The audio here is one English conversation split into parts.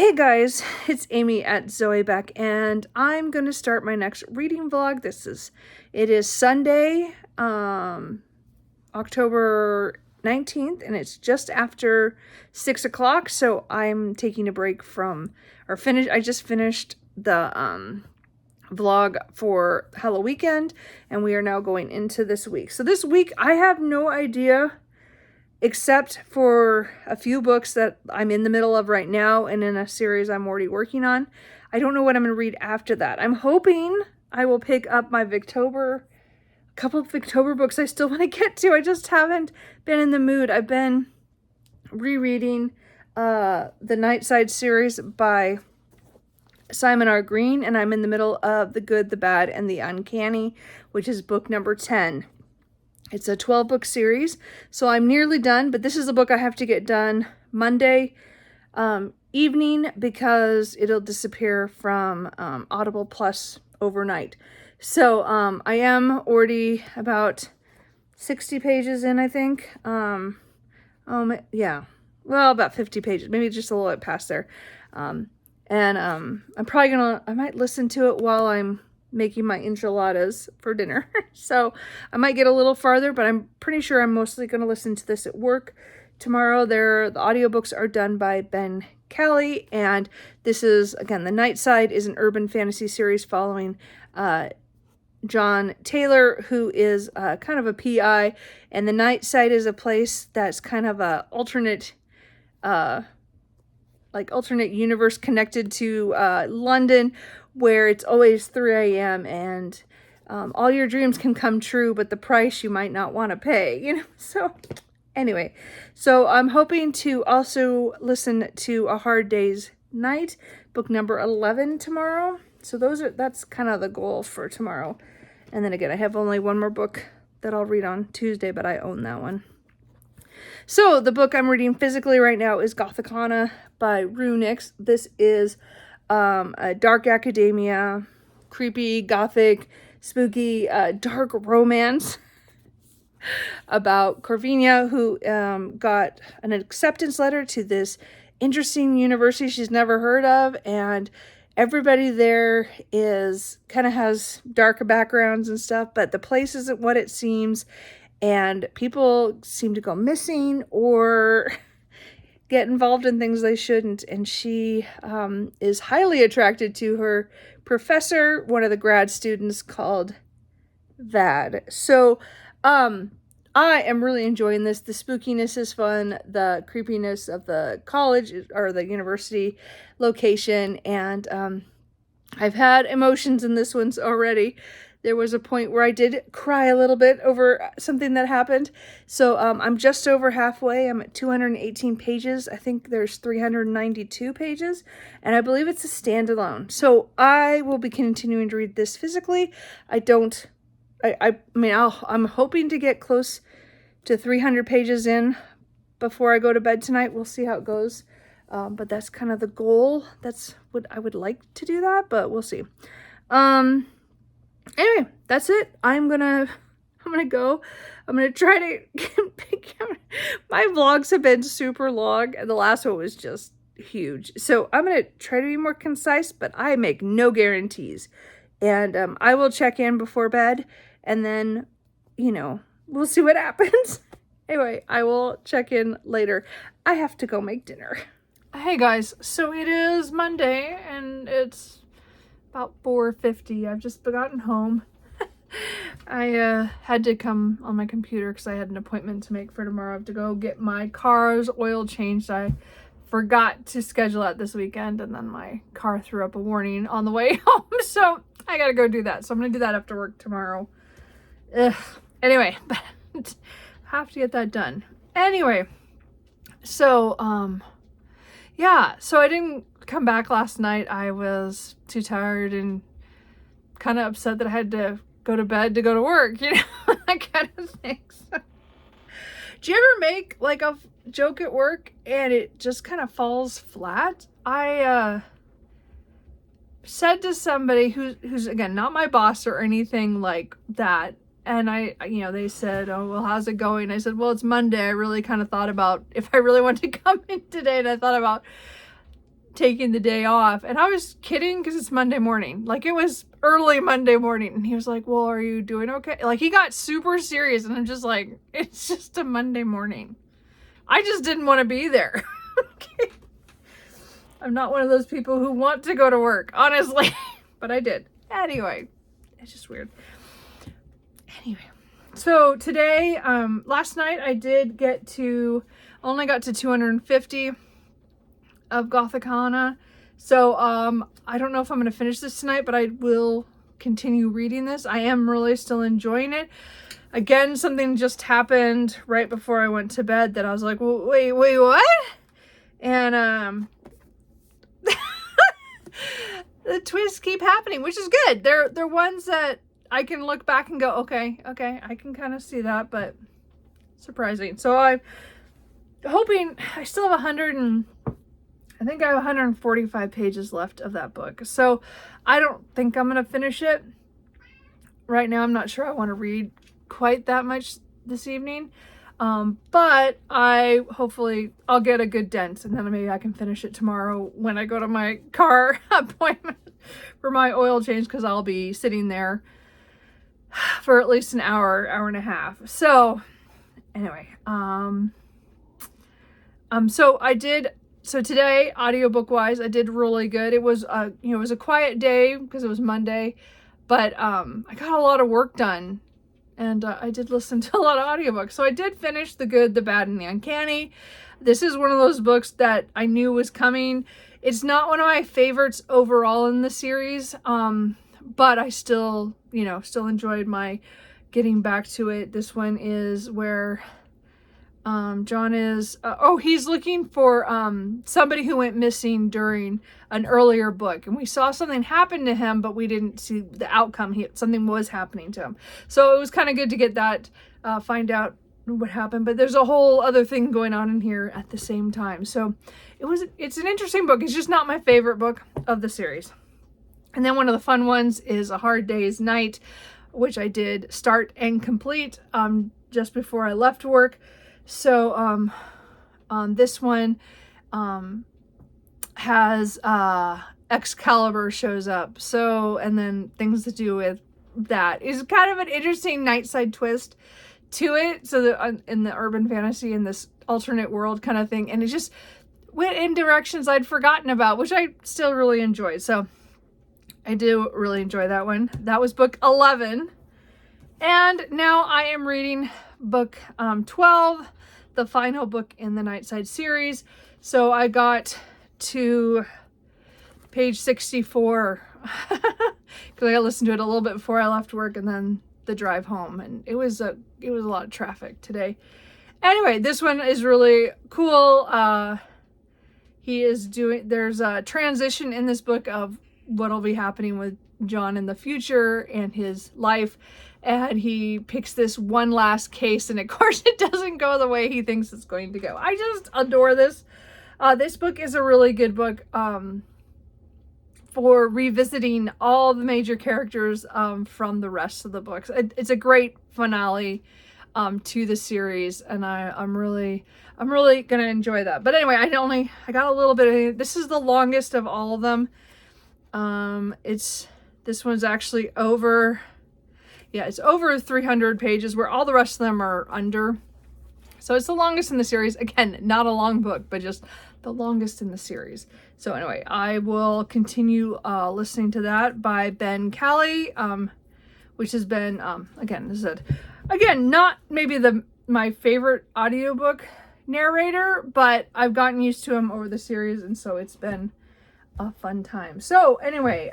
Hey guys, it's Amy at Zoe Beck, and I'm gonna start my next reading vlog. It is Sunday, October 19th, and it's just after 6 o'clock, so I'm taking a break I just finished the vlog for Halloween weekend, and we are now going into this week. So this week, I have no idea, except for a few books that I'm in the middle of right now and in a series I'm already working on. I don't know what I'm going to read after that. I'm hoping I will pick up my a couple of Victober books I still want to get to. I just haven't been in the mood. I've been rereading the Nightside series by Simon R. Green, and I'm in the middle of The Good, the Bad, and the Uncanny, which is book number 10. It's a 12-book series, so I'm nearly done, but this is a book I have to get done Monday evening because it'll disappear from Audible Plus overnight. So I am already about 60 pages in, I think. Yeah, well, about 50 pages, maybe just a little bit past there. I'm probably I might listen to it while I'm making my enchiladas for dinner. So I might get a little farther, but I'm pretty sure I'm mostly going to listen to this at work tomorrow. The audiobooks are done by Ben Callie, and this is, again, The Nightside is an urban fantasy series following John Taylor, who is kind of a PI, and the Nightside is a place that's kind of a alternate universe connected to London, where it's always 3 a.m. and all your dreams can come true, but the price you might not want to pay, So anyway, so I'm hoping to also listen to A Hard Day's Night, book number 11 tomorrow. So that's kind of the goal for tomorrow. And then again, I have only one more book that I'll read on Tuesday, but I own that one. So the book I'm reading physically right now is Gothicana by Rue Nix. This is a dark academia, creepy, gothic, spooky, dark romance about Corvinia, who got an acceptance letter to this interesting university she's never heard of, and everybody there has dark backgrounds and stuff, but the place isn't what it seems, and people seem to go missing or get involved in things they shouldn't, and she is highly attracted to her professor, one of the grad students called Vad. So I am really enjoying this. The spookiness is fun, the creepiness of the college or the university location, and I've had emotions in this one already. There was a point where I did cry a little bit over something that happened. So I'm just over halfway. I'm at 218 pages. I think there's 392 pages, and I believe it's a standalone. So I will be continuing to read this physically. I'm hoping to get close to 300 pages in before I go to bed tonight. We'll see how it goes. But that's kind of the goal. That's what I would like to do that, but we'll see. Anyway, that's it. I'm gonna go. I'm gonna try to my vlogs have been super long, and the last one was just huge. So I'm gonna try to be more concise, but I make no guarantees. And I will check in before bed, and then, we'll see what happens. Anyway, I will check in later. I have to go make dinner. Hey guys, so it is Monday, and it's about 4:50. I've just gotten home. I had to come on my computer because I had an appointment to make for tomorrow. I have to go get my car's oil changed. I forgot to schedule that this weekend, and then my car threw up a warning on the way home, so I gotta go do that. So I'm gonna do that after work tomorrow. Anyway, but have to get that done. Anyway, so yeah, so I didn't come back last night. I was too tired and kind of upset that I had to go to bed to go to work, that kind of thing. So, do you ever make like a joke at work and it just kind of falls flat? I said to somebody who's again not my boss or anything like that, and they said, "Oh, well, how's it going?" I said, "Well, it's Monday. I really kind of thought about if I really wanted to come in today, and I thought about taking the day off. And I was kidding because it's Monday morning. Like, it was early Monday morning. And he was like, well, are you doing okay? Like, he got super serious. And I'm just like, it's just a Monday morning. I just didn't want to be there. Okay. I'm not one of those people who want to go to work, honestly. But I did. Anyway, it's just weird. Anyway, so today, last night I did only got to 250 of Gothicana. So I don't know if I'm going to finish this tonight, but I will continue reading this. I am really still enjoying it. Again, something just happened right before I went to bed that I was like, well, wait, what? And the twists keep happening, which is good. They're ones that I can look back and go, okay, I can kind of see that, but surprising. So I'm hoping I still have I think I have 145 pages left of that book. So I don't think I'm going to finish it. Right now, I'm not sure I want to read quite that much this evening. But hopefully I'll get a good dent, and then maybe I can finish it tomorrow when I go to my car appointment for my oil change, because I'll be sitting there for at least an hour and a half. So anyway, so today, audiobook wise, I did really good. It was it was a quiet day because it was Monday, but I got a lot of work done. And I did listen to a lot of audiobooks. So I did finish The Good, the Bad, and the Uncanny. This is one of those books that I knew was coming. It's not one of my favorites overall in the series. But I still enjoyed my getting back to it. This one is where John is, he's looking for somebody who went missing during an earlier book, and we saw something happen to him, but we didn't see the outcome. Something was happening to him, so it was kind of good to get that, find out what happened. But there's a whole other thing going on in here at the same time, so it's an interesting book. It's just not my favorite book of the series. And then one of the fun ones is A Hard Day's Night, which I did start and complete just before I left work. So this one has Excalibur shows up. So, and then things to do with that is kind of an interesting Nightside twist to it. So that in the urban fantasy, in this alternate world kind of thing, and it just went in directions I'd forgotten about, which I still really enjoyed. So I do really enjoy that one. That was book 11. And now I am reading book 12, the final book in the Nightside series. So I got to page 64 because I listened to it a little bit before I left work, and then the drive home, and it was a lot of traffic today. Anyway, this one is really cool. There's a transition in this book of what'll be happening with John in the future and his life. And he picks this one last case, and of course it doesn't go the way he thinks it's going to go. I just adore this. This book is a really good book for revisiting all the major characters from the rest of the books. It's a great finale to the series, and I'm really gonna enjoy that. But anyway, I got a little bit of, this is the longest of all of them. This one's actually over. Yeah, it's over 300 pages, where all the rest of them are under. So it's the longest in the series. Again, not a long book, but just the longest in the series. So anyway, I will continue listening to that by Ben Calley, which has been, again, not maybe my favorite audiobook narrator, but I've gotten used to him over the series, and so it's been a fun time. So anyway,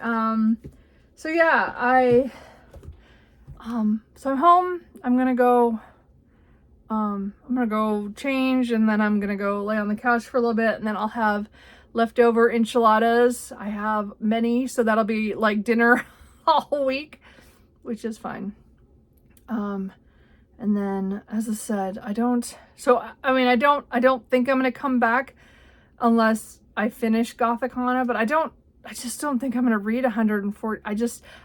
so yeah, so I'm home. I'm gonna go change, and then I'm gonna go lay on the couch for a little bit, and then I'll have leftover enchiladas. I have many, so that'll be like dinner all week, which is fine. And then, as I said, I don't think I'm gonna come back unless I finish Gothicana, but I just don't think I'm going to read 140.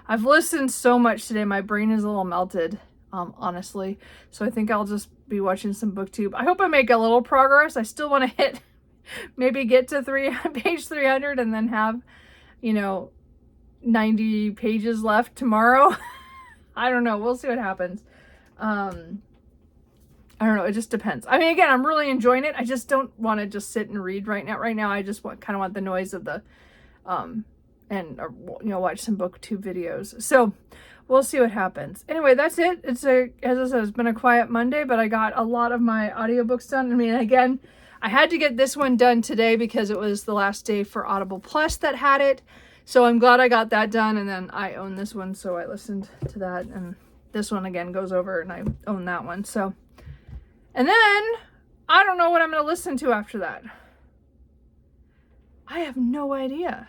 I've listened so much today. My brain is a little melted, honestly. So I think I'll just be watching some booktube. I hope I make a little progress. I still want to hit maybe get to page 300 and then have, 90 pages left tomorrow. I don't know. We'll see what happens. I don't know. It just depends. I mean, again, I'm really enjoying it. I just don't want to just sit and read right now. Right now, I just kind of want the noise of the, and watch some booktube videos. So we'll see what happens. Anyway, that's it. As I said, it's been a quiet Monday, but I got a lot of my audiobooks done. I mean, again, I had to get this one done today because it was the last day for Audible Plus that had it. So I'm glad I got that done. And then I own this one, so I listened to that. And this one again goes over, and I own that one. So. And then, I don't know what I'm going to listen to after that. I have no idea.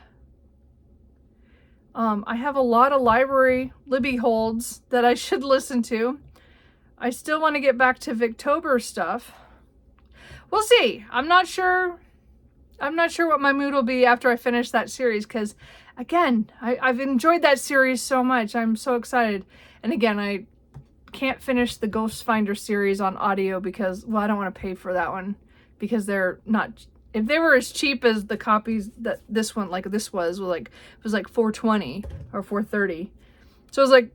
I have a lot of library Libby holds that I should listen to. I still want to get back to Victober stuff. We'll see. I'm not sure what my mood will be after I finish that series, because, again, I've enjoyed that series so much. I'm so excited. And again, I can't finish the Ghost Finder series on audio because, well, I don't want to pay for that one because they're not, if they were as cheap as the copies that this one, like this was like, it was like $4.20 or $4.30. So it was like,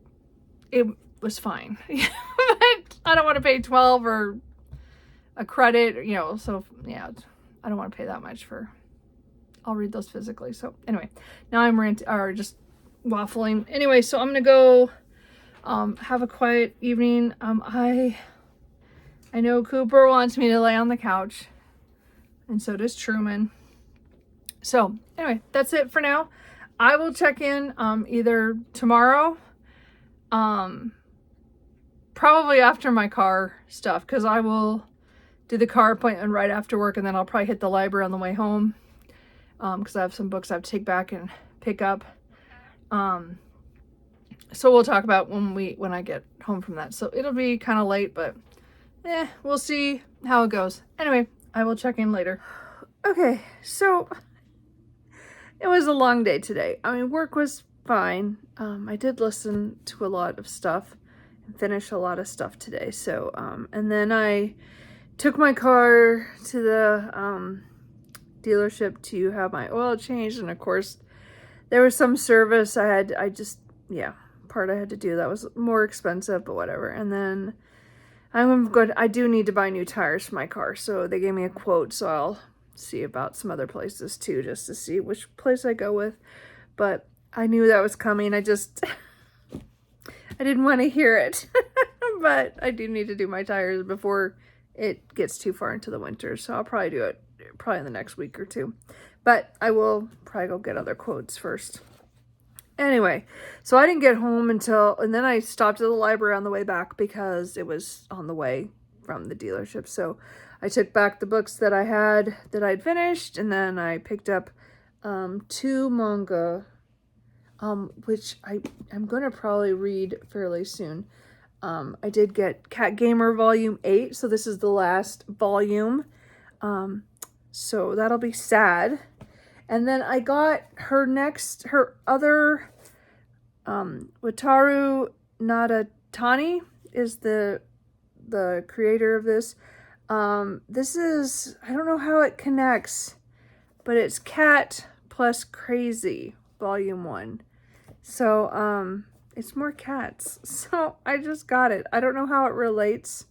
it was fine. But I don't want to pay 12 or a credit, so yeah, I don't want to pay that much for, I'll read those physically. So anyway, now I'm just waffling. Anyway, so I'm going to go have a quiet evening. I know Cooper wants me to lay on the couch, and so does Truman. So anyway, that's it for now. I will check in either tomorrow, probably after my car stuff, because I will do the car appointment right after work, and then I'll probably hit the library on the way home, because I have some books I have to take back and pick up. So we'll talk about when I get home from that. So it'll be kind of late, but we'll see how it goes. Anyway, I will check in later. Okay, so it was a long day today. I mean, work was fine. I did listen to a lot of stuff and finish a lot of stuff today. So, and then I took my car to the dealership to have my oil changed. And of course, there was some service part I had to do that was more expensive, but whatever. And then I do need to buy new tires for my car, so they gave me a quote, so I'll see about some other places too, just to see which place I go with. But I knew that was coming. I didn't want to hear it. But I do need to do my tires before it gets too far into the winter, so I'll probably do it in the next week or two. But I will probably go get other quotes first. Anyway, so I didn't get home and then I stopped at the library on the way back because it was on the way from the dealership. So I took back the books that I'd finished, and then I picked up 2 manga, which I'm going to probably read fairly soon. I did get Cat Gamer Volume 8, so this is the last volume. So that'll be sad. And then I got her other, Wataru Nadatani is the creator of this. This is, I don't know how it connects, but it's Cat plus Crazy, Volume 1. So, it's more cats. So I just got it. I don't know how it relates,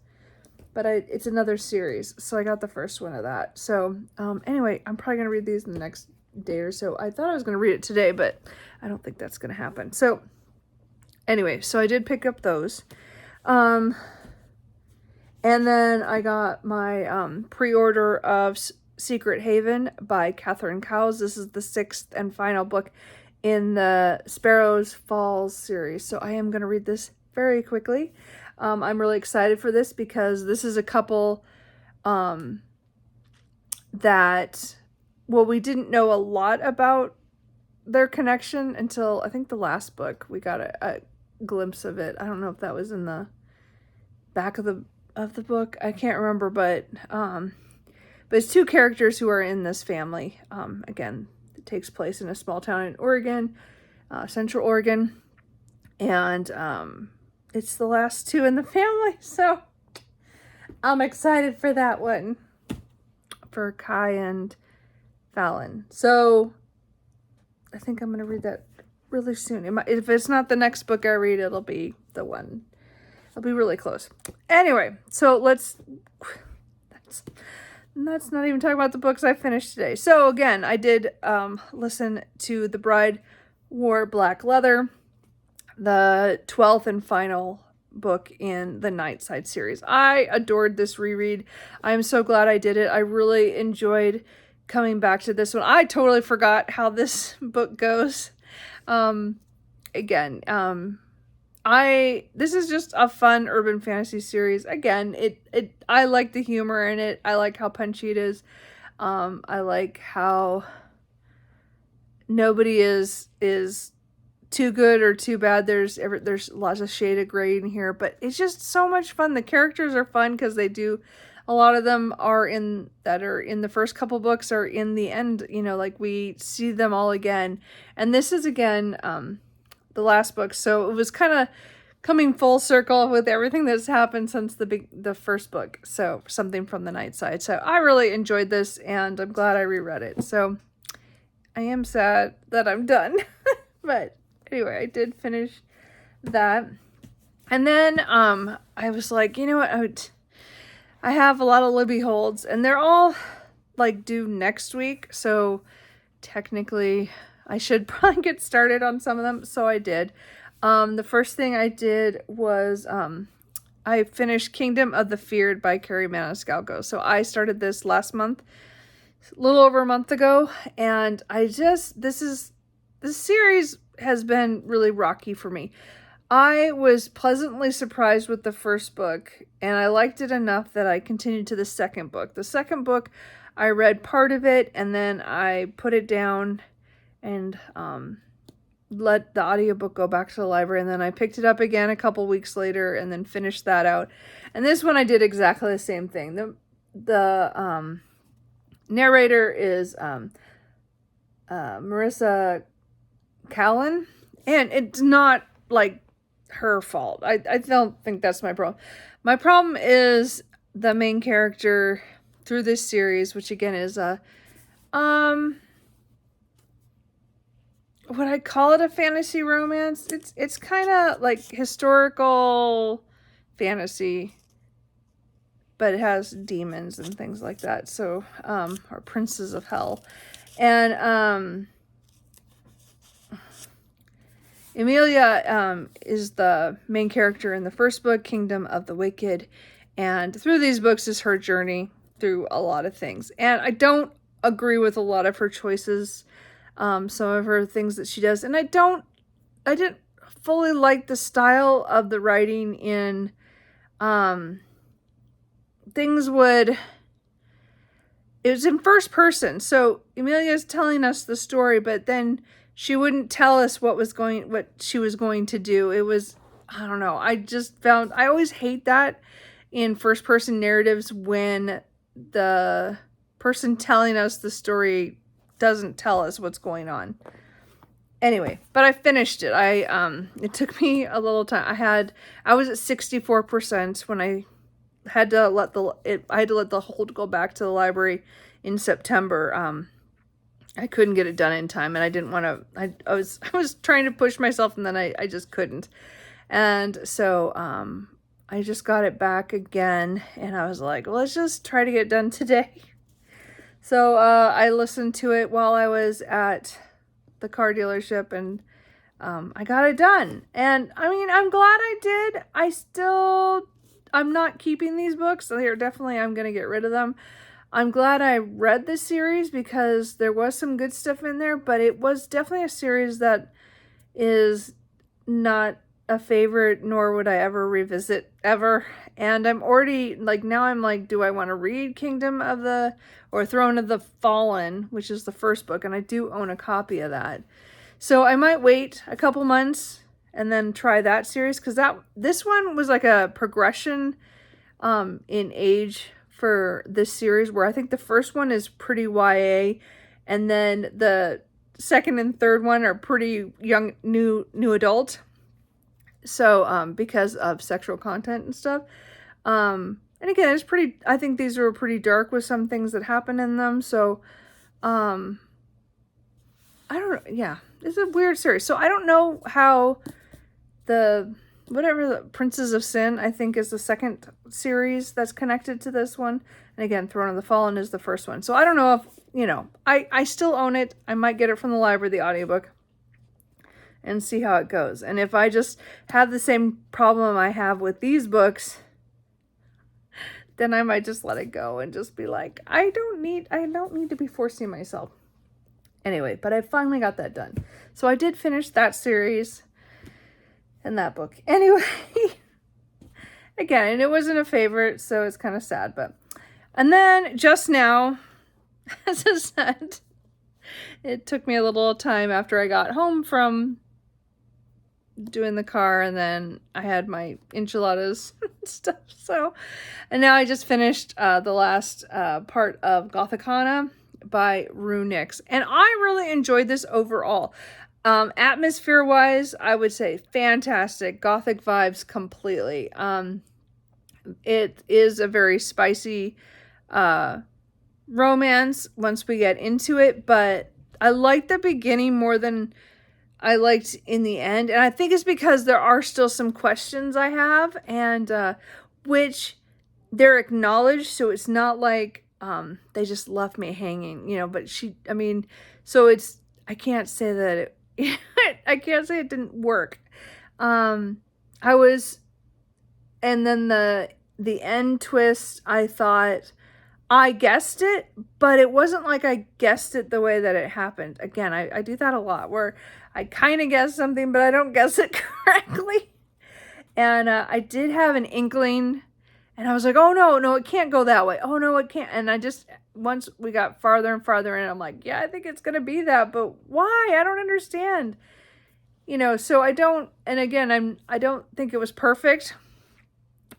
but it's another series. So I got the first one of that. So, anyway, I'm probably going to read these in the next day or so. I thought I was going to read it today, but I don't think that's going to happen. So anyway, so I did pick up those. And then I got my pre-order of Secret Haven by Catherine Cowles. This is the 6th and final book in the Sparrows Falls series. So I am going to read this very quickly. I'm really excited for this because this is a couple that, well, we didn't know a lot about their connection until I think the last book. We got a glimpse of it. I don't know if that was in the back of the book. I can't remember, but it's 2 characters who are in this family. Again, it takes place in a small town in Oregon, Central Oregon, and it's the last 2 in the family. So I'm excited for that one. for Kai and Fallon. So I think I'm going to read that really soon. If it's not the next book I read, it'll be the one. It'll be really close. Anyway, so let's not even talk about the books I finished today. So again, I did listen to The Bride Wore Black Leather, the 12th and final book in the Nightside series. I adored this reread. I'm so glad I did it. I really enjoyed coming back to this one. I totally forgot how this book goes. This is just a fun urban fantasy series. Again, I like the humor in it. I like how punchy it is. I like how nobody is too good or too bad. There's lots of shade of gray in here, but it's just so much fun. The characters are fun because they do. A lot of them are in the first couple books or in the end. You know, like we see them all again, and this is again the last book. So it was kind of coming full circle with everything that's happened since the first book. So Something from the Nightside. So I really enjoyed this, and I'm glad I reread it. So I am sad that I'm done, but anyway, I did finish that. And then I was like, you know what? I have a lot of Libby holds, and they're all like due next week. So technically I should probably get started on some of them. So I did. The first thing I did was I finished Kingdom of the Feared by Carrie Maniscalco. So I started this last month, a little over a month ago, and this series has been really rocky for me. I was pleasantly surprised with the first book, and I liked it enough that I continued to the second book. The second book, I read part of it, and then I put it down and let the audiobook go back to the library, and then I picked it up again a couple weeks later and then finished that out. And this one I did exactly the same thing. The narrator is Marissa Callan, and it's not like her fault. I don't think that's my problem. My problem is the main character through this series, which again is would I call it a fantasy romance? It's kind of like historical fantasy, but it has demons and things like that. So or princes of hell. And Emilia is the main character in the first book, Kingdom of the Wicked, and through these books is her journey through a lot of things. And I don't agree with a lot of her choices, some of her things that she does, and I didn't fully like the style of the writing in it was in first person, so Emilia's telling us the story, but then she wouldn't tell us what she was going to do. It was, I don't know. I always hate that in first person narratives when the person telling us the story doesn't tell us what's going on. Anyway, but I finished it. It took me a little time. I was at 64% when I had to let the hold go back to the library in September. I couldn't get it done in time, and I didn't want to. I was trying to push myself, and then I just couldn't. And so I just got it back again, and I was like, well, let's just try to get it done today. So I listened to it while I was at the car dealership, and I got it done. And I mean, I'm glad I did. I'm not keeping these books. So I'm going to get rid of them. I'm glad I read this series because there was some good stuff in there, but it was definitely a series that is not a favorite, nor would I ever revisit ever. And I'm already now I'm like, do I want to read Throne of the Fallen, which is the first book, and I do own a copy of that. So I might wait a couple months and then try that series, because this one was like a progression in age for this series, where I think the first one is pretty YA, and then the second and third one are pretty young, new adult. So because of sexual content and stuff. And again, it's pretty, I think these were pretty dark with some things that happen in them. So, I don't know. Yeah, it's a weird series. So I don't know how the Princes of Sin, I think, is the second series that's connected to this one. And again, Throne of the Fallen is the first one. So I don't know if, I still own it. I might get it from the library, the audiobook, and see how it goes. And if I just have the same problem I have with these books, then I might just let it go and just be like, I don't need to be forcing myself. Anyway, but I finally got that done. So I did finish that series and that book. Anyway, again, and it wasn't a favorite, so it's kind of sad, and then just now, as I said, it took me a little time after I got home from doing the car, and then I had my enchiladas and stuff. So, and now I just finished the last part of Gothicana by Rue Nix, and I really enjoyed this overall. Atmosphere wise, I would say fantastic. Gothic vibes completely. It is a very spicy romance once we get into it, but I like the beginning more than I liked in the end. And I think it's because there are still some questions I have, and which they're acknowledged. So it's not like they just left me hanging, but so I can't say that I can't say it didn't work. And then the end twist, I thought I guessed it, but it wasn't like I guessed it the way that it happened. Again, I do that a lot, where I kind of guess something, but I don't guess it correctly. And I did have an inkling, and I was like, oh no, it can't go that way. Oh no, it can't. And once we got farther and farther in, I'm like, yeah, I think it's going to be that, but why? I don't understand. So I don't think it was perfect.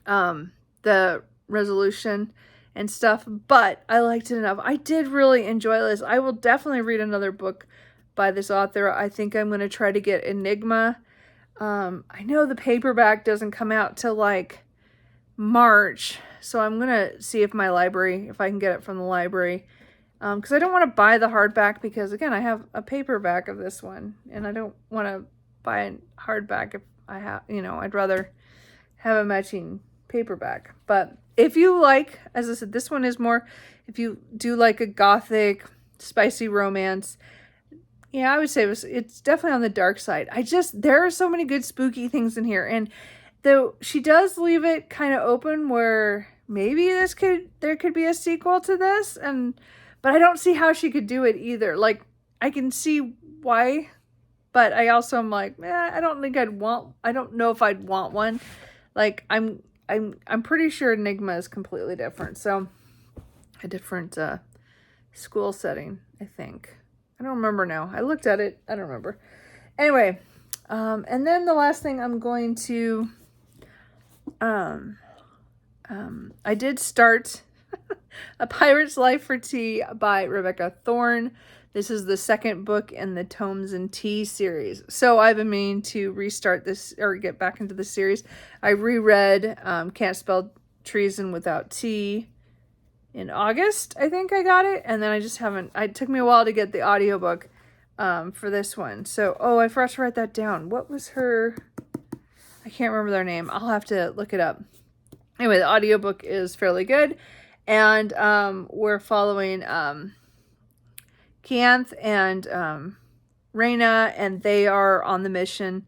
The resolution and stuff, but I liked it enough. I did really enjoy this. I will definitely read another book by this author. I think I'm going to try to get Enigma. I know the paperback doesn't come out till like March, so I'm going to see if if I can get it from the library, because I don't want to buy the hardback, because again, I have a paperback of this one, and I don't want to buy a hardback if I have, I'd rather have a matching paperback. But if you like, as I said, this one is more, if you do like a gothic, spicy romance, yeah, I would say it's definitely on the dark side. There are so many good spooky things in here, and though she does leave it kind of open where maybe there could be a sequel to this, but I don't see how she could do it either. Like, I can see why, but I also am like, I don't know if I'd want one. Like, I'm pretty sure Enigma is completely different. So a different school setting, I think. I don't remember now. I looked at it. I don't remember. Anyway, and then the last thing I'm going to, I did start A Pirate's Life for Tea by Rebecca Thorne. This is the second book in the Tomes and Tea series. So I've been meaning to restart this, or get back into the series. I reread Can't Spell Treason Without Tea in August, I think I got it. And then I just haven't, it took me a while to get the audiobook for this one. So, I forgot to write that down. What was her, I can't remember their name. I'll have to look it up. Anyway, the audiobook is fairly good. And we're following Kianth and Reyna, and they are on the mission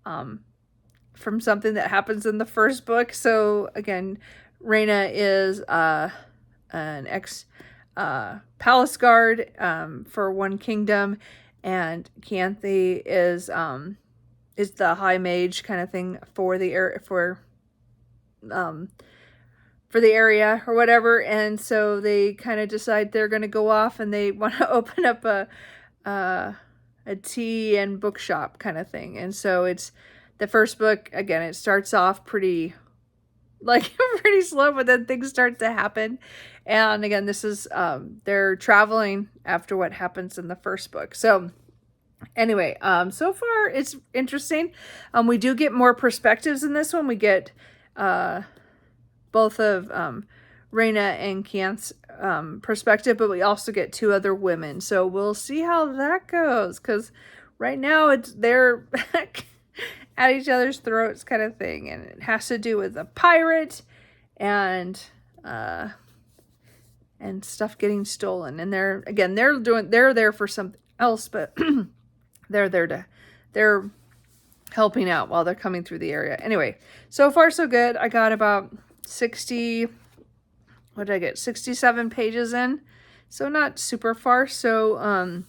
from something that happens in the first book. So again, Reyna is an ex palace guard for one kingdom, and Kianthi is the high mage kind of thing for the area or whatever. And so they kind of decide they're going to go off, and they want to open up a tea and bookshop kind of thing. And so it's the first book, again, it starts off pretty slow, but then things start to happen. And again, this is they're traveling after what happens in the first book. So anyway, so far it's interesting. We do get more perspectives in this one. We get both of Raina and Kian's perspective, but we also get 2 other women. So we'll see how that goes, because right now they're at each other's throats kind of thing, and it has to do with a pirate and stuff getting stolen. And they're there for something else, but they're helping out while they're coming through the area. Anyway, so far so good. I got about 67 pages in, so not super far. So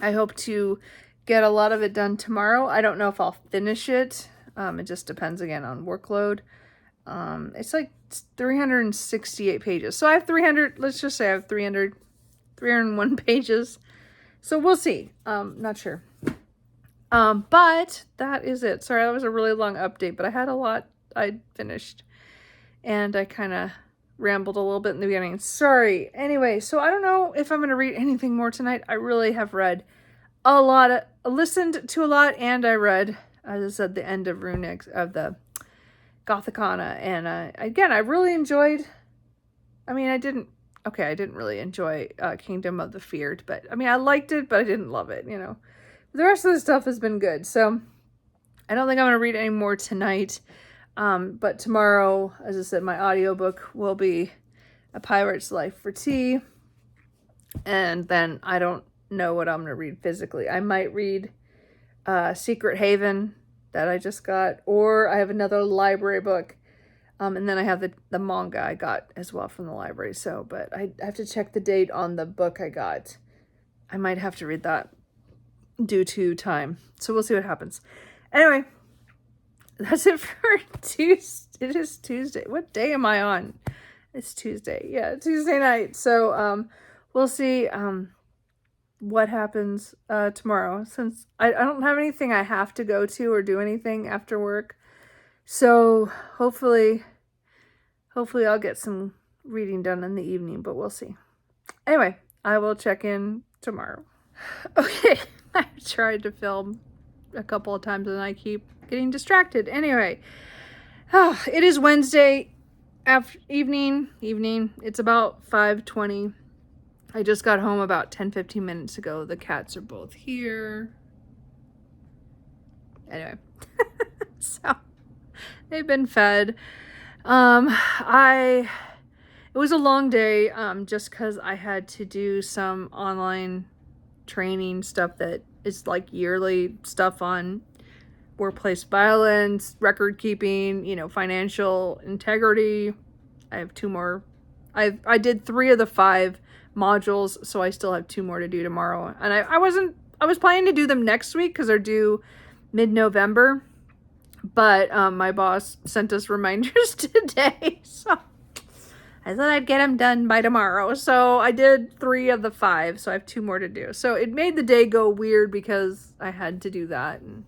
I hope to get a lot of it done tomorrow. I don't know if I'll finish it. It just depends again on workload. It's like 368 pages. So I have 300, let's just say I have 301 pages. So we'll see. Not sure. But that is it. Sorry, that was a really long update, but I had a lot I finished. And I kind of rambled a little bit in the beginning. Sorry. Anyway, so I don't know if I'm going to read anything more tonight. I really have read a lot, listened to a lot, and I read, as I said, the end of Runix, of the Gothicana. And again, I really enjoyed, I didn't really enjoy Kingdom of the Feared, but I liked it, but I didn't love it, The rest of the stuff has been good, so I don't think I'm going to read any more tonight. But tomorrow, as I said, my audiobook will be A Pirate's Life for Tea. And then I don't know what I'm going to read physically. I might read Secret Haven that I just got, or I have another library book. And then I have the manga I got as well from the library. So, but I have to check the date on the book I got. I might have to read that due to time. So we'll see what happens. Anyway, that's it for Tuesday. It is Tuesday. What day am I on? It's Tuesday. Yeah, Tuesday night. So we'll see what happens tomorrow, since I don't have anything I have to go to or do anything after work. So hopefully I'll get some reading done in the evening, but we'll see. Anyway, I will check in tomorrow. Okay, I tried to film a couple of times and I keep getting distracted. Anyway, it is Wednesday evening. It's about 5:20. I just got home about 10-15 minutes ago. The cats are both here. Anyway, so they've been fed. It was a long day, just because I had to do some online training stuff that is like yearly stuff on workplace violence, record keeping, financial integrity. I have 2 more. I did 3 of the 5 modules, so I still have 2 more to do tomorrow. And I was planning to do them next week because they're due mid-November, but my boss sent us reminders today, so I thought I'd get them done by tomorrow. So I did 3 of the 5, so I have 2 more to do. So it made the day go weird because I had to do that. And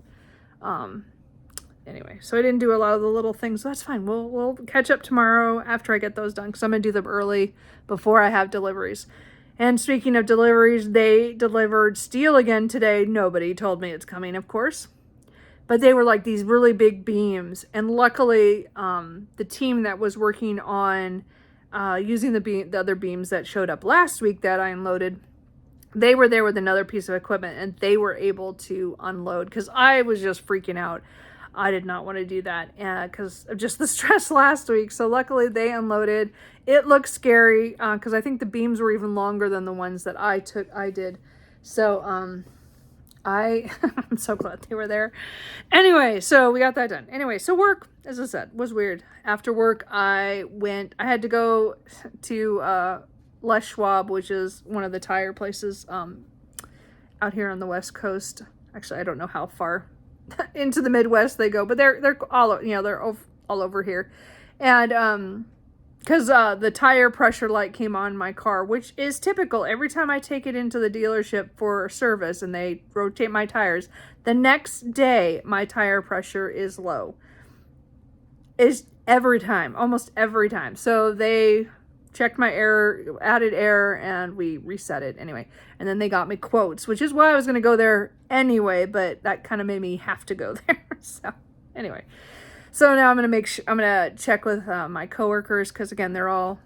anyway, so I didn't do a lot of the little things. So that's fine. We'll catch up tomorrow after I get those done, because I'm going to do them early before I have deliveries. And speaking of deliveries, they delivered steel again today. Nobody told me it's coming, of course. But they were like these really big beams. And luckily, the team that was working on using the other beams that showed up last week that I unloaded, they were there with another piece of equipment, and they were able to unload, because I was just freaking out. I did not want to do that because of just the stress last week. So luckily they unloaded. It looked scary because I think the beams were even longer than the ones that I did. So I'm so glad they were there. Anyway, so we got that done. Anyway, so work, as I said, was weird. After work, I had to go to Les Schwab, which is one of the tire places out here on the West Coast. Actually, I don't know how far into the Midwest they go, but they're all, they're all over here. And because the tire pressure light came on my car, which is typical every time I take it into the dealership for service and they rotate my tires, the next day my tire pressure is low. Is every time, almost every time. So they checked my error, added error, and we reset it anyway. And then they got me quotes, which is why I was going to go there anyway, but that kind of made me have to go there. So anyway, So now I'm gonna check with my coworkers, because again, they're all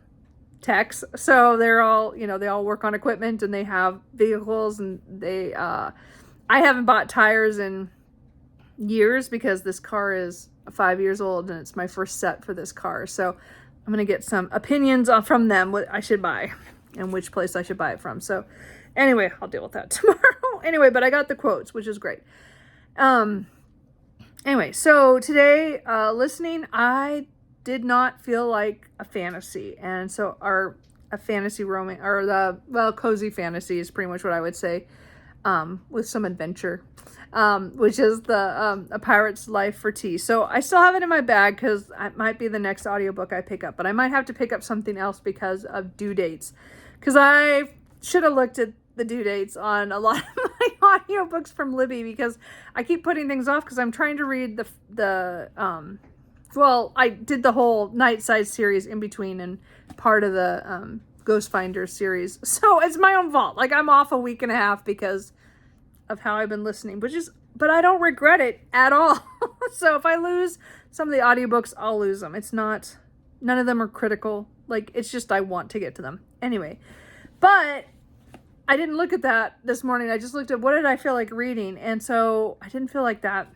techs. So they're all, they all work on equipment and they have vehicles, and I haven't bought tires in years because this car is 5 years old and it's my first set for this car. So I'm gonna get some opinions from them what I should buy and which place I should buy it from. So anyway, I'll deal with that tomorrow. Anyway, but I got the quotes, which is great. Anyway, so today, listening, I did not feel like a fantasy. And so a fantasy romance, or cozy fantasy is pretty much what I would say, with some adventure, which is A Pirate's Life for Tea. So I still have it in my bag because it might be the next audiobook I pick up, but I might have to pick up something else because of due dates. Because I should have looked at the due dates on a lot of my audiobooks from Libby, because I keep putting things off because I'm trying to read I did the whole Nightside series in between and part of the Ghost Finder series. So it's my own fault. Like, I'm off a week and a half because of how I've been listening, but I don't regret it at all. So if I lose some of the audiobooks, I'll lose them. None of them are critical. Like, it's just I want to get to them. Anyway, but I didn't look at that this morning. I just looked at what did I feel like reading. And so I didn't feel like that.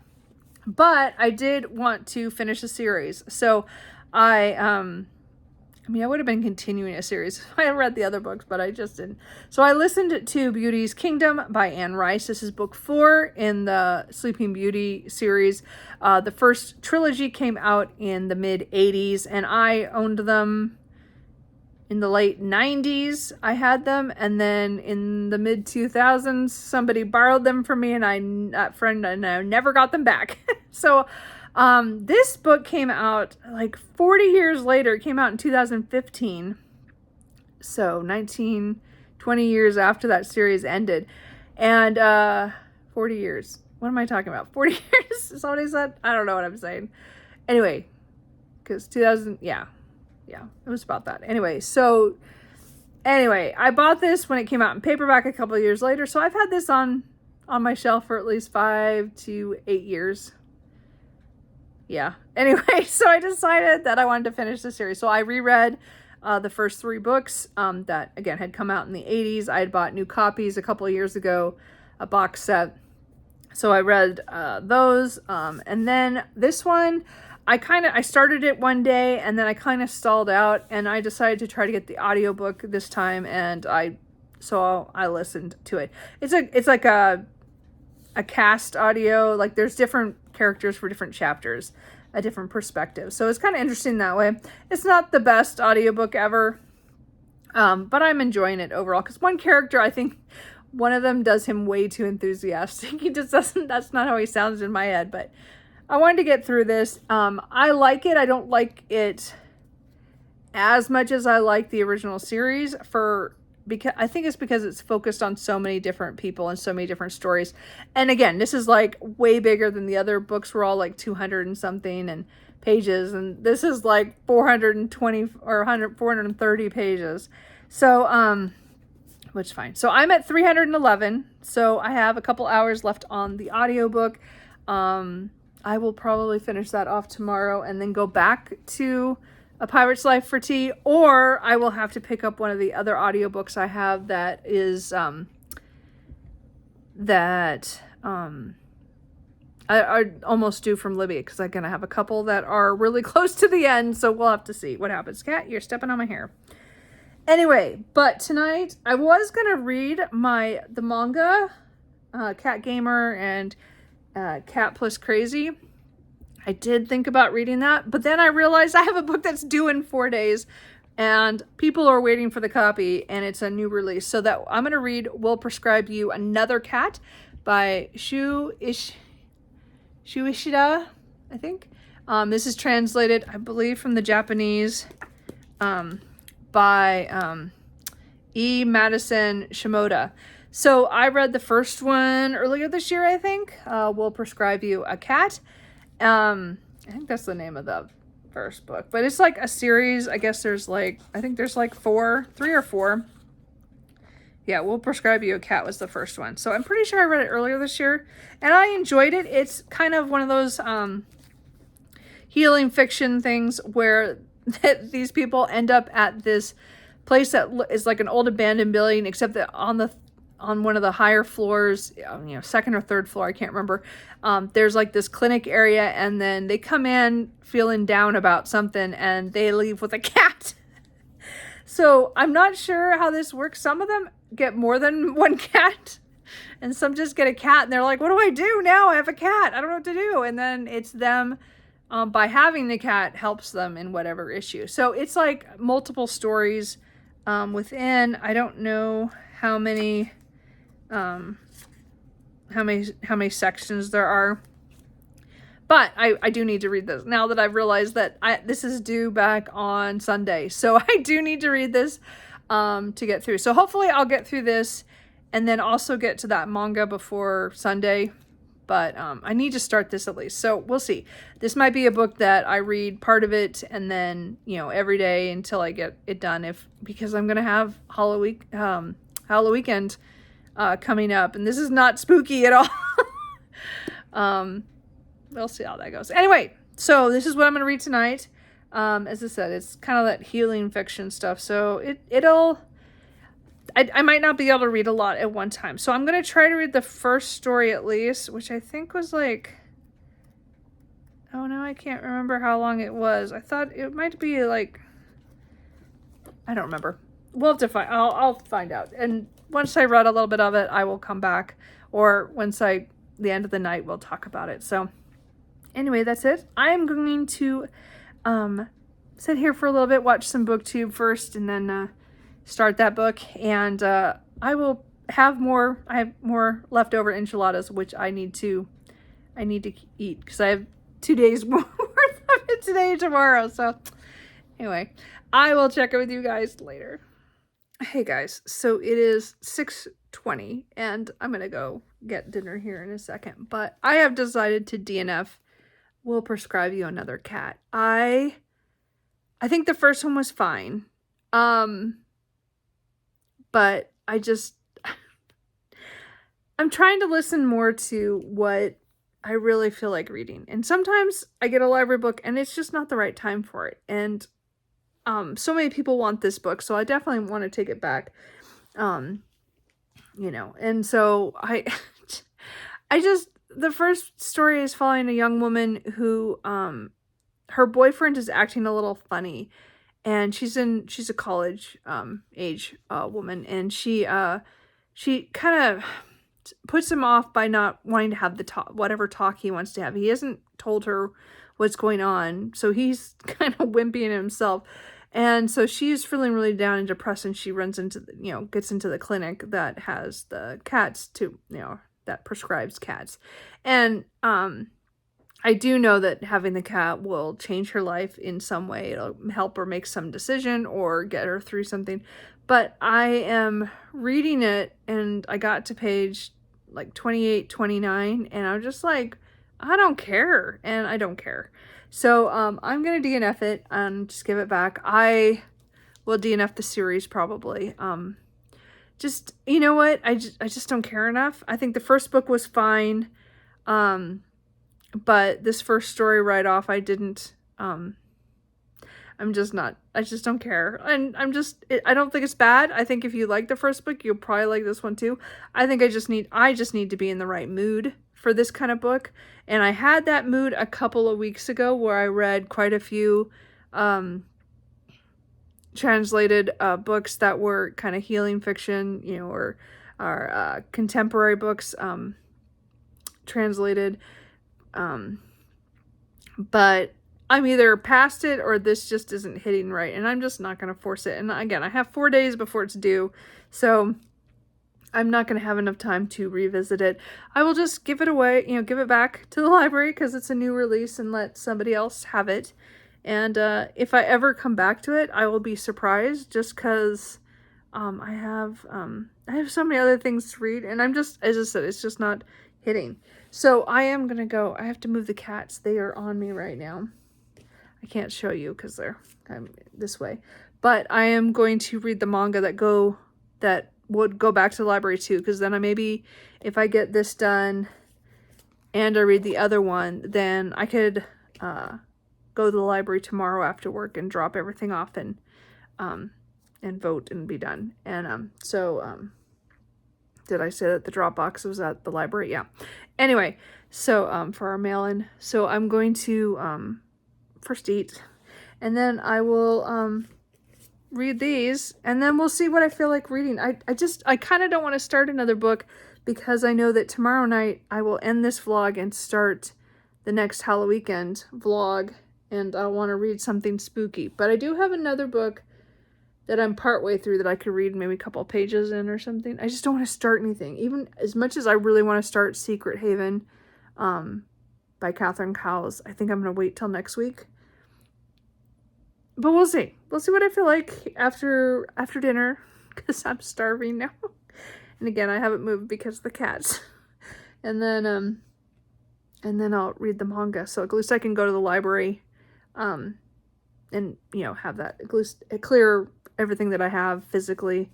But I did want to finish a series. So I would have been continuing a series if I had read the other books, but I just didn't. So I listened to Beauty's Kingdom by Anne Rice. This is book 4 in the Sleeping Beauty series. The first trilogy came out in the mid-'80s, and I owned them in the late 90s. I had them, and then in the mid-2000s, somebody borrowed them from me, and I never got them back. So this book came out like 40 years later. It came out in 2015. So 20 years after that series ended. And 40 years. What am I talking about? 40 years? Is that what I said? I don't know what I'm saying. Anyway, because 2000, yeah, it was about that. Anyway, I bought this when it came out in paperback a couple of years later. So I've had this on my shelf for at least 5 to 8 years. Yeah. Anyway, so I decided that I wanted to finish the series. So I reread the first 3 books that, again, had come out in the 80s. I had bought new copies a couple of years ago, a box set. So I read those. And then this one, I started it one day and then I kind of stalled out, and I decided to try to get the audiobook this time, and I listened to it. It's like a cast audio, like there's different characters for different chapters, a different perspective. So it's kind of interesting that way. It's not the best audiobook ever, but I'm enjoying it overall, because one character, I think one of them does him way too enthusiastic. He just doesn't, that's not how he sounds in my head, but I wanted to get through this. I like it. I don't like it as much as I like the original series, because I think it's because it's focused on so many different people and so many different stories. And again, this is like way bigger than the other books were all like 200 and something and pages, and this is like 420 or 430 pages. So which is fine. So I'm at 311. So I have a couple hours left on the audiobook. I will probably finish that off tomorrow and then go back to A Pirate's Life for Tea, or I will have to pick up one of the other audiobooks I have that is I almost due from Libby, because I'm gonna have a couple that are really close to the end, so we'll have to see what happens. Cat, you're stepping on my hair. Anyway, but tonight I was gonna read the manga, Cat Gamer and Cat Plus Crazy. I did think about reading that, but then I realized I have a book that's due in 4 days and people are waiting for the copy, and it's a new release. So that I'm going to read Will Prescribe You Another Cat by Shu Ishida, I think. This is translated, I believe, from the Japanese by E. Madison Shimoda. So I read the first one earlier this year, I think. Will Prescribe You a Cat. I think that's the name of the first book. But it's like a series. I guess there's like 3 or 4. Yeah, Will Prescribe You a Cat was the first one. So I'm pretty sure I read it earlier this year. And I enjoyed it. It's kind of one of those, healing fiction things where these people end up at this place that is like an old abandoned building, except that on one of the higher floors, second or third floor, I can't remember, there's like this clinic area, and then they come in feeling down about something and they leave with a cat. So I'm not sure how this works. Some of them get more than one cat, and some just get a cat and they're like, what do I do now? I have a cat. I don't know what to do. And then it's them, by having the cat, helps them in whatever issue. So it's like multiple stories within. I don't know how many sections there are, but I do need to read this now that I've realized that this is due back on Sunday. So I do need to read this to get through. So hopefully I'll get through this and then also get to that manga before Sunday. But I need to start this at least. So we'll see. This might be a book that I read part of it and then, every day until I get it done, because I'm going to have Halloween coming up, and this is not spooky at all. We'll see how that goes. Anyway, so this is what I'm going to read tonight. As I said, it's kind of that healing fiction stuff. So I might not be able to read a lot at one time. So I'm going to try to read the first story at least, which I think was like, oh no, I can't remember how long it was. I thought it might be like, I don't remember. We'll have to find, I'll find out. And once I read a little bit of it, I will come back, or the end of the night, we'll talk about it. So anyway, that's it. I am going to sit here for a little bit, watch some BookTube first, and then start that book. And I have more leftover enchiladas, which I need to eat because I have 2 days more worth of it today and tomorrow. So anyway, I will check in with you guys later. Hey guys, so it is 6:20 and I'm gonna go get dinner here in a second, but I have decided to DNF. We'll prescribe you another cat. I think the first one was fine. But I'm trying to listen more to what I really feel like reading. And sometimes I get a library book and it's just not the right time for it. And so many people want this book, so I definitely want to take it back. And so the first story is following a young woman who her boyfriend is acting a little funny. And she's a college age woman, and she kind of puts him off by not wanting to have whatever talk he wants to have. He hasn't told her what's going on, so he's kind of wimpy in himself. And so she's feeling really down and depressed, and she runs into gets into the clinic that has the cats that prescribes cats. And I do know that having the cat will change her life in some way. It'll help her make some decision or get her through something. But I am reading it and I got to page like 28, 29, and I'm just like, I don't care. And I don't care. So I'm going to DNF it and just give it back. I will DNF the series probably. Just, you know what? I just don't care enough. I think the first book was fine. But this first story right off, I didn't, I just don't care. And I don't think it's bad. I think if you like the first book, you'll probably like this one too. I think I just need to be in the right mood for this kind of book. And I had that mood a couple of weeks ago where I read quite a few, translated, books that were kind of healing fiction, or contemporary books, translated. But I'm either past it or this just isn't hitting right, and I'm just not going to force it. And again, I have 4 days before it's due, so I'm not going to have enough time to revisit it. I will just give it away, give it back to the library because it's a new release, and let somebody else have it. And if I ever come back to it, I will be surprised, just because I have so many other things to read, and as I said, it's just not hitting. So I am going to go. I have to move the cats. They are on me right now. I can't show you because they're this way. But I am going to read the manga that would go back to the library too. Because then maybe if I get this done and I read the other one, then I could go to the library tomorrow after work and drop everything off and vote and be done. And did I say that the drop box was at the library? Yeah. Anyway, so for our mail-in, so I'm going to first eat, and then I will read these, and then we'll see what I feel like reading. I kind of don't want to start another book because I know that tomorrow night I will end this vlog and start the next Halloween vlog, and I want to read something spooky. But I do have another book that I'm partway through that I could read maybe a couple of pages in or something. I just don't want to start anything. Even as much as I really want to start Secret Haven by Catherine Cowles, I think I'm going to wait till next week. But we'll see. We'll see what I feel like after dinner, because I'm starving now. And again, I haven't moved because of the cats. And then I'll read the manga. So at least I can go to the library and, you know, have that, at least clear everything that I have physically,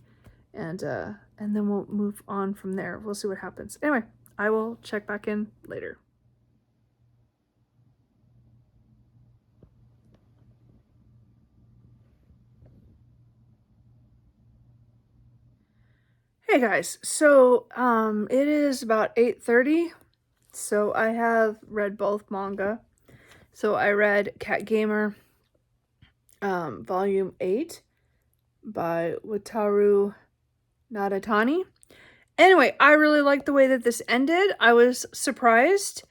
and then we'll move on from there. We'll see what happens. Anyway, I will check back in later. Hey guys, so it is about 8:30. So I have read both manga. So I read Cat Gamer volume 8 by Wataru Nadatani. Anyway, I really liked the way that this ended. I was surprised.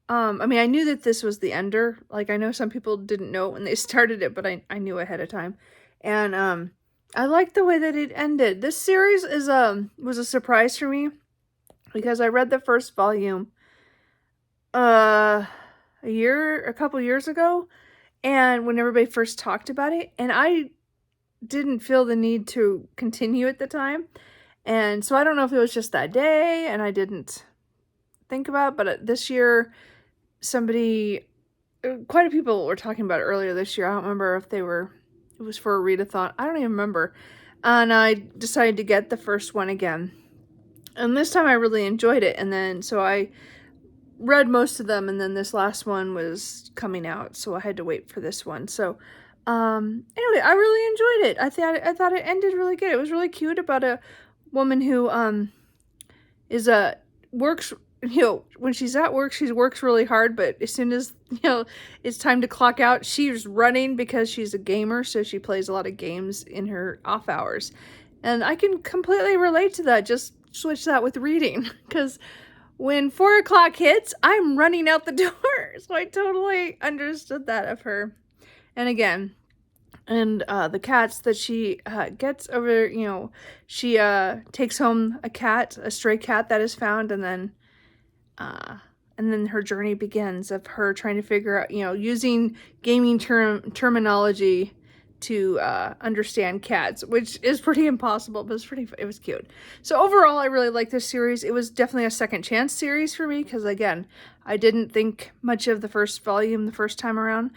I mean, I knew that this was the ender. Like, I know some people didn't know when they started it, but I knew ahead of time. And I liked the way that it ended. This series is was a surprise for me because I read the first volume a couple years ago, and when everybody first talked about it, and I didn't feel the need to continue at the time. And so I don't know if it was just that day and I didn't think about it, but this year quite a few people were talking about it earlier this year. I don't remember if it was for a readathon. I don't even remember. And I decided to get the first one again. And this time I really enjoyed it. And then, so I read most of them, and then this last one was coming out, so I had to wait for this one. So anyway, I really enjoyed it. I thought it ended really good. It was really cute about a woman who works, you know, when she's at work, she works really hard, but as soon as, you know, it's time to clock out, she's running because she's a gamer, so she plays a lot of games in her off hours. And I can completely relate to that. Just switch that with reading, because when 4 o'clock hits, I'm running out the door. So I totally understood that of her. And again, and the cats that she gets over, you know, she takes home a stray cat that is found, and then her journey begins of her trying to figure out, you know, using gaming terminology to understand cats, which is pretty impossible, but it was cute. So overall, I really like this series. It was definitely a second chance series for me, because again, I didn't think much of the first volume the first time around,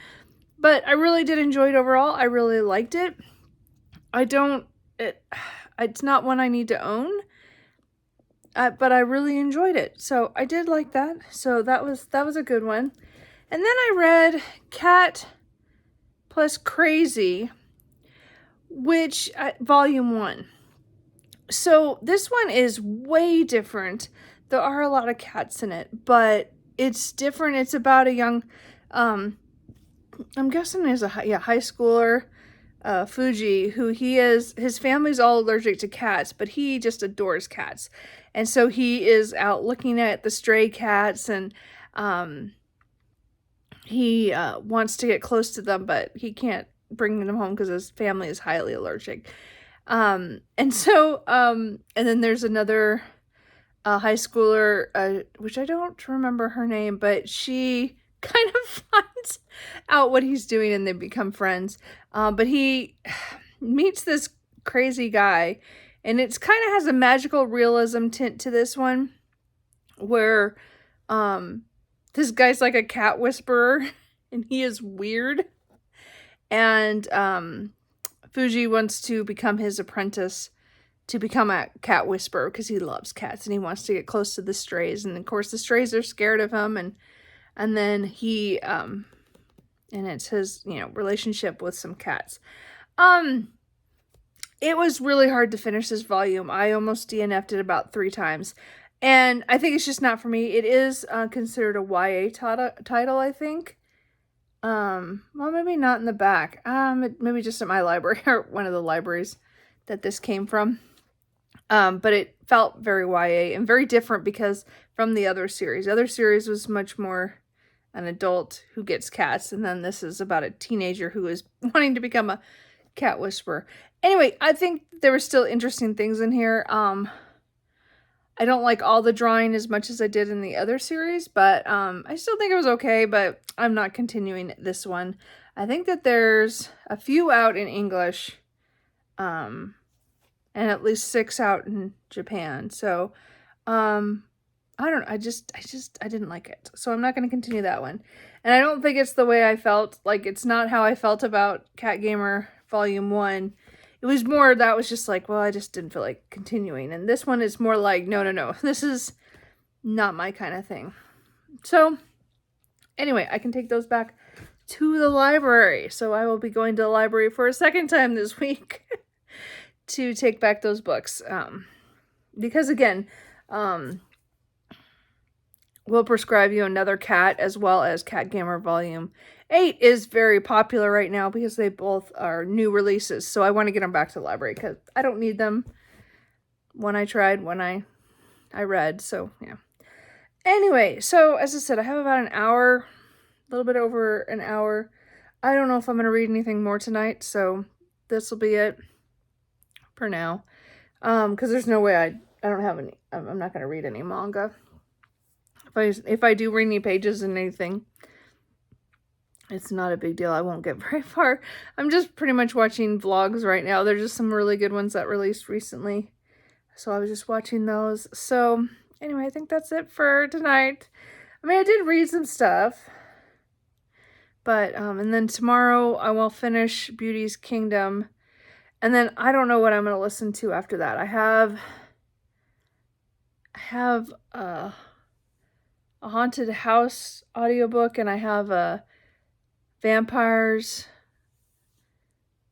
but I really did enjoy it overall. I really liked it. It's not one I need to own, but I really enjoyed it. So I did like that. So that was a good one. And then I read Cat plus Crazy, which volume 1. So this one is way different. There are a lot of cats in it, but it's different. It's about a young, I'm guessing is a high schooler, Fuji, who his family's all allergic to cats, but he just adores cats. And so he is out looking at the stray cats, and he wants to get close to them, but he can't bring them home because his family is highly allergic. And then there's another high schooler, which I don't remember her name, but she kind of finds out what he's doing, and they become friends. But he meets this crazy guy, and it's kind of has a magical realism tint to this one, where this guy's like a cat whisperer, and he is weird. And Fuji wants to become his apprentice to become a cat whisperer because he loves cats and he wants to get close to the strays. And of course, the strays are scared of him. And then he and it's his, relationship with some cats. It was really hard to finish this volume. I almost DNF'd it about 3 times. And I think it's just not for me. It is considered a YA title, I think. Well, maybe not in the back. Maybe just at my library, or one of the libraries that this came from. But it felt very YA and very different because from the other series. The other series was much more an adult who gets cats, and then this is about a teenager who is wanting to become a cat whisperer. Anyway, I think there were still interesting things in here. I don't like all the drawing as much as I did in the other series, but I still think it was okay, but I'm not continuing this one. I think that there's a few out in English, and at least 6 out in Japan. So, I don't know. I didn't like it. So I'm not going to continue that one. And I don't think it's the way I felt. Like, it's not how I felt about Cat Gamer Volume 1. It was more, that was just like, well, I just didn't feel like continuing. And this one is more like, no. This is not my kind of thing. So, anyway, I can take those back to the library. So I will be going to the library for a second time this week to take back those books. Because, again, we'll prescribe you another cat, as well as Cat Gamer Volume 8 is very popular right now because they both are new releases. So I want to get them back to the library because I don't need them. One I tried, one I read. So, yeah. Anyway, so as I said, I have about an hour, a little bit over an hour. I don't know if I'm going to read anything more tonight. So this will be it for now. Because there's no way I don't have any, I'm not going to read any manga. If I do read any pages in anything, it's not a big deal. I won't get very far. I'm just pretty much watching vlogs right now. There's just some really good ones that released recently. So I was just watching those. So anyway, I think that's it for tonight. I mean, I did read some stuff. But, and then tomorrow I will finish Beauty's Kingdom. And then I don't know what I'm going to listen to after that. I have a haunted house audiobook, and I have a vampires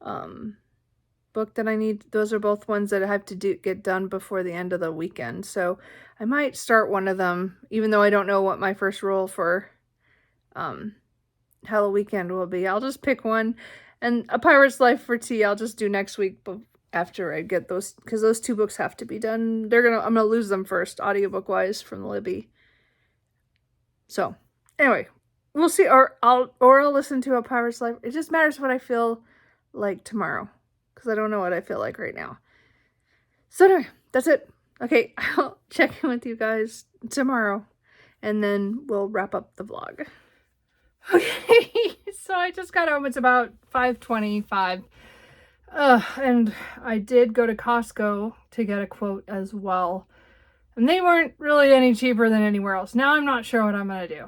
book that I need. Those are both ones that I have to get done before the end of the weekend. So I might start one of them, even though I don't know what my first rule for Hello Weekend will be. I'll just pick one. And A Pirate's Life for Tea I'll just do next week after I get those, because those 2 books have to be done. I'm gonna lose them first, audiobook wise, from Libby. So anyway, we'll see, or I'll listen to A Pirate's Life. It just matters what I feel like tomorrow, because I don't know what I feel like right now. So anyway, that's it. Okay, I'll check in with you guys tomorrow, and then we'll wrap up the vlog. Okay, so I just got home. It's about 5:25. And I did go to Costco to get a quote as well. And they weren't really any cheaper than anywhere else. Now I'm not sure what I'm going to do.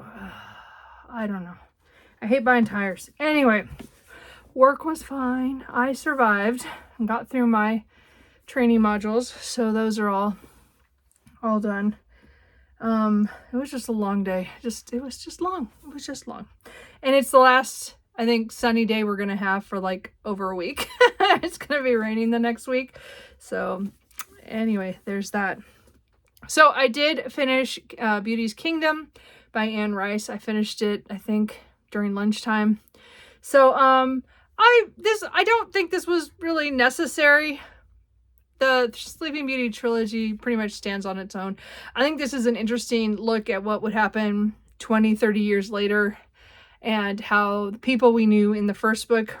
I don't know. I hate buying tires. Anyway, work was fine. I survived and got through my training modules. So those are all done. It was just a long day. It was just long. And it's the last, I think, sunny day we're going to have for like over a week. It's going to be raining the next week. So anyway, there's that. So I did finish Beauty's Kingdom by Anne Rice. I finished it, I think, during lunchtime. So I don't think this was really necessary. The Sleeping Beauty trilogy pretty much stands on its own. I think this is an interesting look at what would happen 20, 30 years later, and how the people we knew in the first book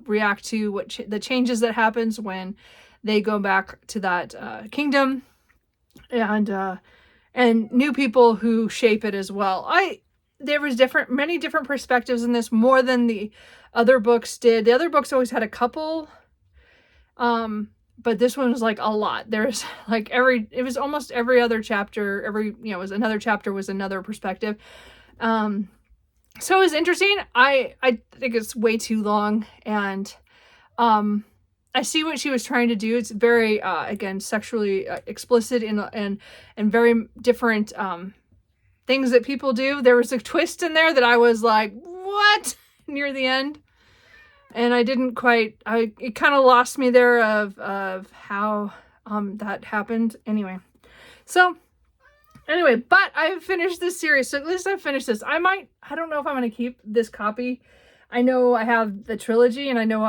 react to the changes that happens when they go back to that kingdom, and new people who shape it as well. There was many different perspectives in this, more than the other books did. The other books always had a couple, but this one was like a lot. There's like it was almost every other chapter, was another chapter was another perspective. So it was interesting. I think it's way too long, and I see what she was trying to do. It's very again, sexually explicit and very different things that people do. There was a twist in there that I was like, what? near the end. And I didn't quite, it kind of lost me there of how that happened. Anyway, so anyway, but I finished this series. So at least I finished this. I don't know if I'm going to keep this copy. I know I have the trilogy, and I know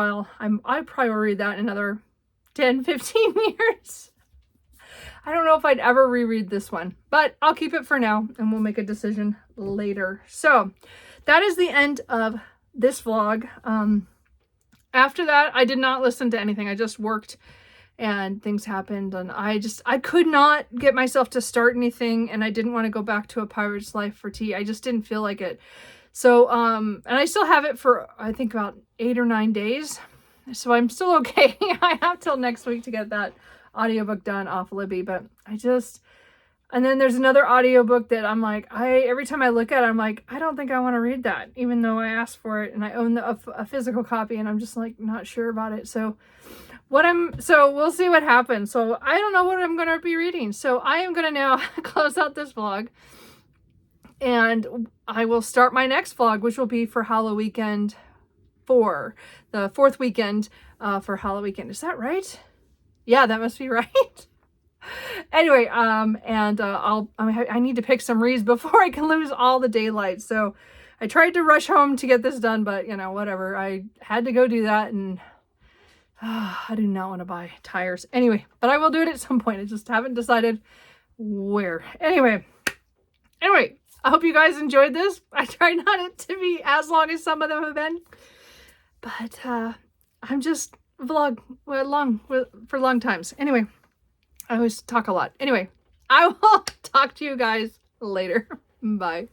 I probably will read that in another 10, 15 years. I don't know if I'd ever reread this one, but I'll keep it for now and we'll make a decision later. So that is the end of this vlog. After that, I did not listen to anything. I just worked and things happened, and I could not get myself to start anything, and I didn't want to go back to A Pirate's Life for tea. I just didn't feel like it. So, and I still have it for, I think, about 8 or 9 days. So I'm still okay. I have till next week to get that audiobook done off Libby, but and then there's another audiobook that I'm like, every time I look at it, I'm like, I don't think I want to read that, even though I asked for it and I own a physical copy, and I'm just like not sure about it. So we'll see what happens. So I don't know what I'm going to be reading. So I am going to now close out this vlog, and I will start my next vlog, which will be for Halloween Weekend 4, the 4th weekend for Halloween Weekend. Is that right? Yeah, that must be right. Anyway, I need to pick some reads before I can lose all the daylight. So I tried to rush home to get this done, but whatever. I had to go do that, and I do not want to buy tires. Anyway, but I will do it at some point. I just haven't decided where. Anyway, I hope you guys enjoyed this. I tried not it to be as long as some of them have been, but I'm just vlog for long times. Anyway, I always talk a lot. Anyway, I will talk to you guys later. Bye.